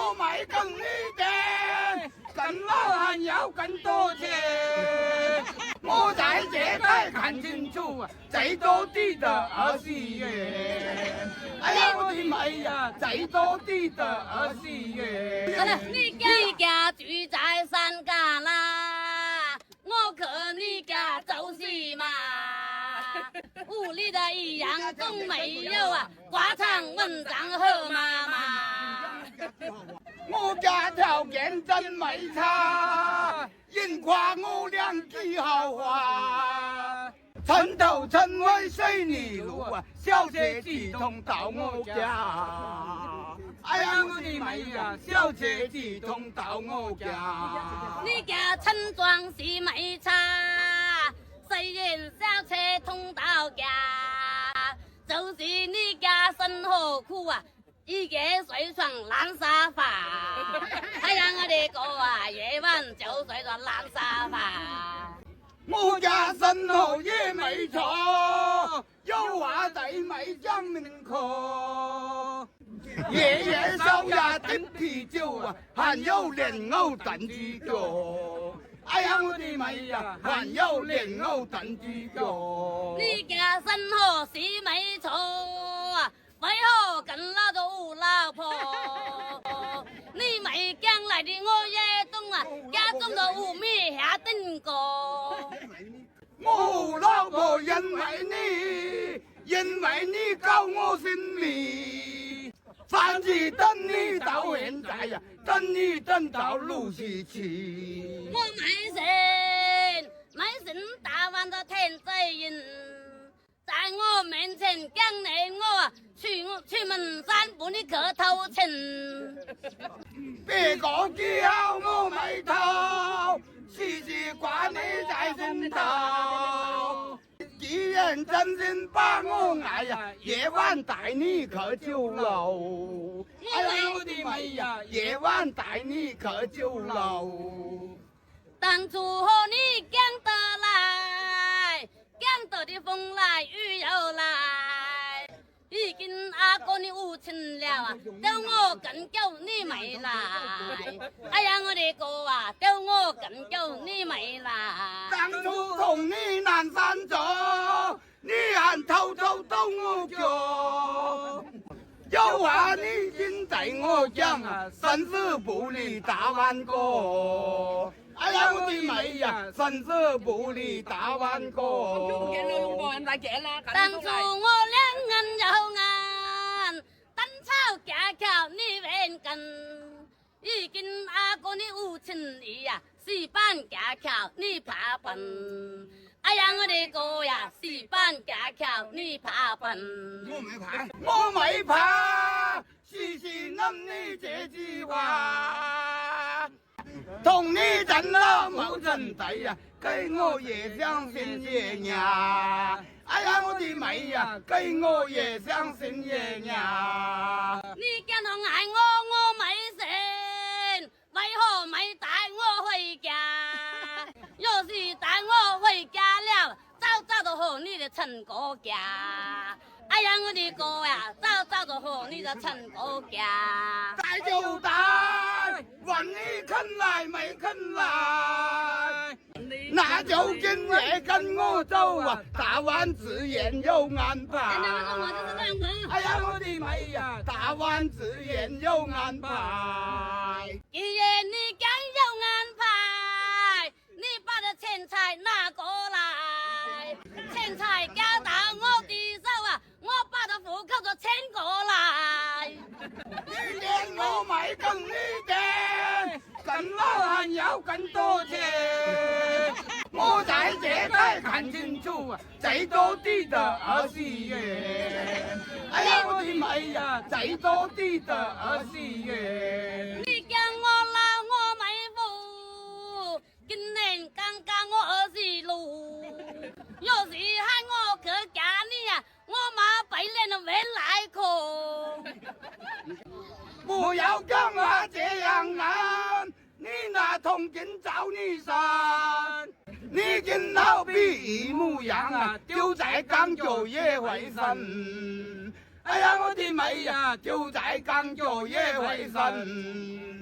我買更呢嘅，更老還要更多錢。我在這街看清楚啊，最多啲的20元。哎呀，我的媽呀，最多啲的20元。好了，你家住在山旮旯，我去你家做事嘛。屋里的一樣都沒有啊，掛長文章好媽媽。我家條件真沒差，人誇我兩句好話。城頭城尾水泥路啊，小車直通到我家。哎呀，我的媽呀，小車直通到我家。你家村莊是沒差，雖然小車通到家，就是你家生活苦啊。一個睡床爛沙發，哎呀我的哥啊，夜晚就睡咗爛沙發。我家生活也沒錯，有娃仔沒講明課，夜夜燒鴨燉啤酒啊，還有蓮藕燉豬腳。哎呀我的媽呀，還有蓮藕燉豬腳。你家生活是沒錯啊，為何跟老都老婆？你沒將來的我也懂啊，家中的屋咩下定過。我老婆因為你救我性命，反正等你到現在呀，等你等到67。我沒神打完的天災人，在我面前講你我去門山幫你磕頭情。別個叫我沒頭，時時掛你在心頭。既然真心把我愛呀，夜晚帶你去酒樓。哎呀我的媽呀，夜晚帶你去酒樓。當初和你講得來，講得的風來雨又來，已經阿哥你無情了啊，叫我更叫你沒來。哎呀我的哥啊，叫我更叫你沒來。當初同你南山走，你還偷偷動我腳。有話你先對我講啊，生死不離大灣歌。哎呀我的媽呀，生死不離大灣歌。當初我兩眼有眼，單炒架橋你遠近，已經阿哥你無情義呀，石板架橋你怕笨。哎呀我的哥呀，石板架橋你怕笨。我沒怕，時時諗你這句話。同你真老冇真抵呀，給我也相信爺娘。哎呀我的媽呀，給我也相信爺娘。你竟然愛我，我沒信，為何沒帶我回家？要是帶我回家了，早早就和你的親哥家。哎呀我的哥呀，早早就和你的親哥家。帶就帶，問你肯來沒肯來，那就今夜跟我走啊，大灣自然有安排。哎呀我的媽呀，大灣自然有安排。既然你講有安排，你把這錢財拿過來，錢財交到我的手啊，我把這戶口就遷過來。你連我買更呢嘅，更老還要更多錢。我在這街看清楚啊，最多啲的20元。哎呀我的媽呀，最多啲的20元。你叫我老我沒福，今年剛剛我20路，要是喊我去嫁你啊，我媽背臉都沒來過。不要跟我這樣啊，你那痛經找你生，你跟老逼一模樣啊，丟在缸就也會生。哎呀，我的妹呀，就在港脚也会神。